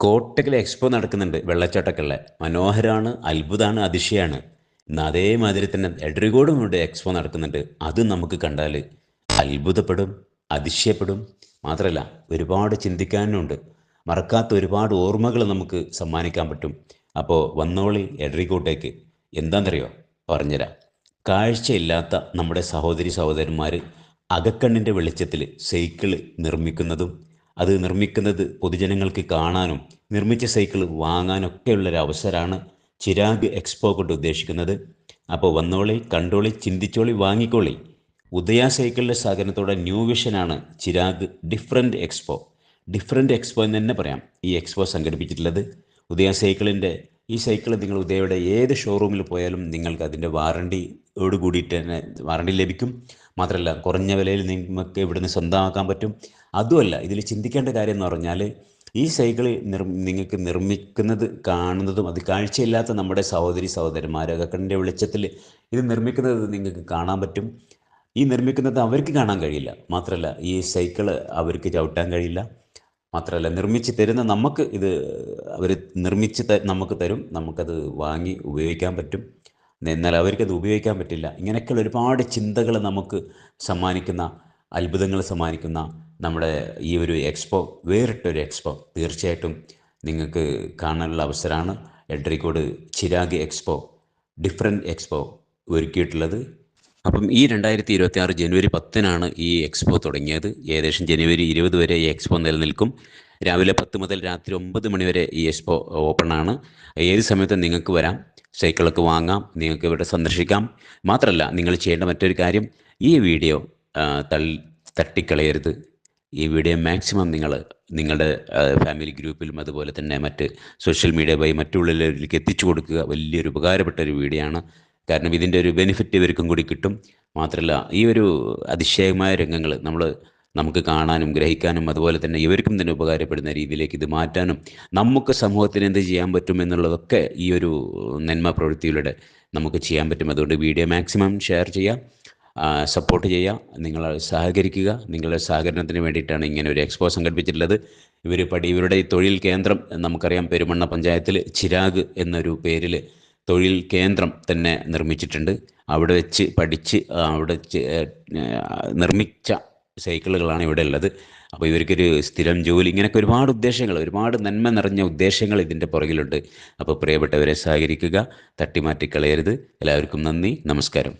Kottakkal expo നടക്കുന്നുണ്ട്, വെള്ളച്ചാട്ടമൊക്കെയുള്ള മനോഹരമാണ്, അത്ഭുതമാണ്, അതിശയമാണ്. എന്നാൽ അതേമാതിരി തന്നെ എഡ്രിഗോഡും ഇവിടെ എക്സ്പോ നടക്കുന്നുണ്ട്. അത് നമുക്ക് കണ്ടാൽ അത്ഭുതപ്പെടും, അതിശയപ്പെടും. മാത്രമല്ല ഒരുപാട് ചിന്തിക്കാനുണ്ട്, മറക്കാത്ത ഒരുപാട് ഓർമ്മകൾ നമുക്ക് സമ്മാനിക്കാൻ പറ്റും. അപ്പോൾ വന്നോളി എഡ്രിഗോട്ടേക്ക്. എന്താണെന്നറിയോ? പറഞ്ഞുതരാം. കാഴ്ചയില്ലാത്ത നമ്മുടെ സഹോദരി സഹോദരന്മാർ അകക്കണ്ണിൻ്റെ വെളിച്ചത്തിൽ സൈക്കിൾ നിർമ്മിക്കുന്നതും അത് നിർമ്മിക്കുന്നത് പൊതുജനങ്ങൾക്ക് കാണാനും നിർമ്മിച്ച സൈക്കിൾ വാങ്ങാനൊക്കെയുള്ളൊരു അവസരമാണ് ചിരാഗ് എക്സ്പോ കൊണ്ട് ഉദ്ദേശിക്കുന്നത്. അപ്പോൾ വന്നോളി, കണ്ടോളി, ചിന്തിച്ചോളി, വാങ്ങിക്കോളി. ഉദയ സൈക്കിളിൻ്റെ സഹകരണത്തോടെ ന്യൂ വിഷനാണ് ചിരാഗ് ഡിഫറൻറ്റ് എക്സ്പോ എന്ന് തന്നെ പറയാം ഈ എക്സ്പോ സംഘടിപ്പിച്ചിട്ടുള്ളത്. ഉദയ സൈക്കിളിൻ്റെ ഈ സൈക്കിൾ നിങ്ങൾ ഉദയയുടെ ഏത് ഷോറൂമിൽ പോയാലും നിങ്ങൾക്ക് അതിൻ്റെ വാറണ്ടിയോട് കൂടിയിട്ട് തന്നെ വാറണ്ടി ലഭിക്കും. മാത്രമല്ല കുറഞ്ഞ വിലയിൽ നിങ്ങൾക്ക് ഇവിടുന്ന് സ്വന്തമാക്കാൻ പറ്റും. അതുമല്ല, ഇതിൽ ചിന്തിക്കേണ്ട കാര്യം എന്ന് പറഞ്ഞാൽ ഈ സൈക്കിൾ നിങ്ങൾക്ക് നിർമ്മിക്കുന്നത് കാണുന്നതും അത് കാഴ്ചയില്ലാത്ത നമ്മുടെ സഹോദരി സഹോദരന്മാർ അകക്കണ്ണിൻ്റെ വെളിച്ചത്തിൽ ഇത് നിർമ്മിക്കുന്നത് നിങ്ങൾക്ക് കാണാൻ പറ്റും. ഈ നിർമ്മിക്കുന്നത് അവർക്ക് കാണാൻ കഴിയില്ല. മാത്രമല്ല ഈ സൈക്കിൾ അവർക്ക് ചവിട്ടാൻ കഴിയില്ല. മാത്രമല്ല നിർമ്മിച്ച് തരുന്ന നമുക്ക് ഇത് അവർ നിർമ്മിച്ച് നമുക്ക് തരും, നമുക്കത് വാങ്ങി ഉപയോഗിക്കാൻ പറ്റും. എന്നാൽ അവർക്കത് ഉപയോഗിക്കാൻ പറ്റില്ല. ഇങ്ങനെയൊക്കെയുള്ള ഒരുപാട് ചിന്തകൾ നമുക്ക് സമ്മാനിക്കുന്ന, അത്ഭുതങ്ങൾ സമ്മാനിക്കുന്ന നമ്മുടെ ഈ ഒരു എക്സ്പോ, വേറിട്ടൊരു എക്സ്പോ തീർച്ചയായിട്ടും നിങ്ങൾക്ക് കാണാനുള്ള അവസരമാണ് എഡ്രിഗോഡ് ചിരാഗ് ഡിഫറൻറ്റ് എക്സ്പോ ഒരുക്കിയിട്ടുള്ളത്. അപ്പം ഈ 2026 ജനുവരി 10 ഈ എക്സ്പോ തുടങ്ങിയത്. ഏകദേശം ജനുവരി 20 വരെ ഈ എക്സ്പോ നിലനിൽക്കും. രാവിലെ 10 മുതൽ രാത്രി 9 മണി വരെ ഈ എക്സ്പോ ഓപ്പണാണ്. ഏത് സമയത്തും നിങ്ങൾക്ക് വരാം, സൈക്കിളൊക്കെ വാങ്ങാം, നിങ്ങൾക്ക് ഇവിടെ സന്ദർശിക്കാം. മാത്രമല്ല നിങ്ങൾ ചെയ്യേണ്ട മറ്റൊരു കാര്യം, ഈ വീഡിയോ തട്ടിക്കളയരുത്. ഈ വീഡിയോ മാക്സിമം നിങ്ങളുടെ ഫാമിലി ഗ്രൂപ്പിലും അതുപോലെ തന്നെ മറ്റ് സോഷ്യൽ മീഡിയ വഴി മറ്റുള്ളവരിലേക്ക് എത്തിച്ചു കൊടുക്കുക. വലിയൊരു ഉപകാരപ്പെട്ട ഒരു വീഡിയോ ആണ്. കാരണം ഇതിൻ്റെ ഒരു ബെനിഫിറ്റ് ഇവർക്കും കൂടി കിട്ടും. മാത്രമല്ല ഈ ഒരു അതിശയമായ രംഗങ്ങൾ നമുക്ക് കാണാനും ഗ്രഹിക്കാനും അതുപോലെ തന്നെ ഇവർക്കും തന്നെ ഉപകാരപ്പെടുന്ന രീതിയിലേക്ക് ഇത് മാറ്റാനും നമുക്ക് സമൂഹത്തിന് എന്ത് ചെയ്യാൻ പറ്റും എന്നുള്ളതൊക്കെ ഈ ഒരു നന്മ പ്രവൃത്തിയിലൂടെ നമുക്ക് ചെയ്യാൻ പറ്റും. അതുകൊണ്ട് വീഡിയോ മാക്സിമം ഷെയർ ചെയ്യുക, സപ്പോർട്ട് ചെയ്യുക, നിങ്ങൾ സഹകരിക്കുക. നിങ്ങളുടെ സഹകരണത്തിന് വേണ്ടിയിട്ടാണ് ഇങ്ങനെ ഒരു എക്സ്പോ സംഘടിപ്പിച്ചിട്ടുള്ളത്. ഇവരുടെ ഈ തൊഴിൽ കേന്ദ്രം നമുക്കറിയാം, പെരുമണ്ണ പഞ്ചായത്തിൽ ചിരാഗ് എന്നൊരു പേരിൽ തൊഴിൽ കേന്ദ്രം തന്നെ നിർമ്മിച്ചിട്ടുണ്ട്. അവിടെ വെച്ച് പഠിച്ച് അവിടെ നിർമ്മിച്ച സൈക്കിളുകളാണ് ഇവിടെ ഉള്ളത്. അപ്പോൾ ഇവർക്കൊരു സ്ഥിരം ജോലി, ഇങ്ങനെയൊക്കെ ഒരുപാട് ഉദ്ദേശങ്ങൾ, ഒരുപാട് നന്മ നിറഞ്ഞ ഉദ്ദേശങ്ങൾ ഇതിൻ്റെ പുറകിലുണ്ട്. അപ്പോൾ പ്രിയപ്പെട്ടവരെ സഹകരിക്കുക, തട്ടിമാറ്റിക്കളയരുത്. എല്ലാവർക്കും നന്ദി, നമസ്കാരം.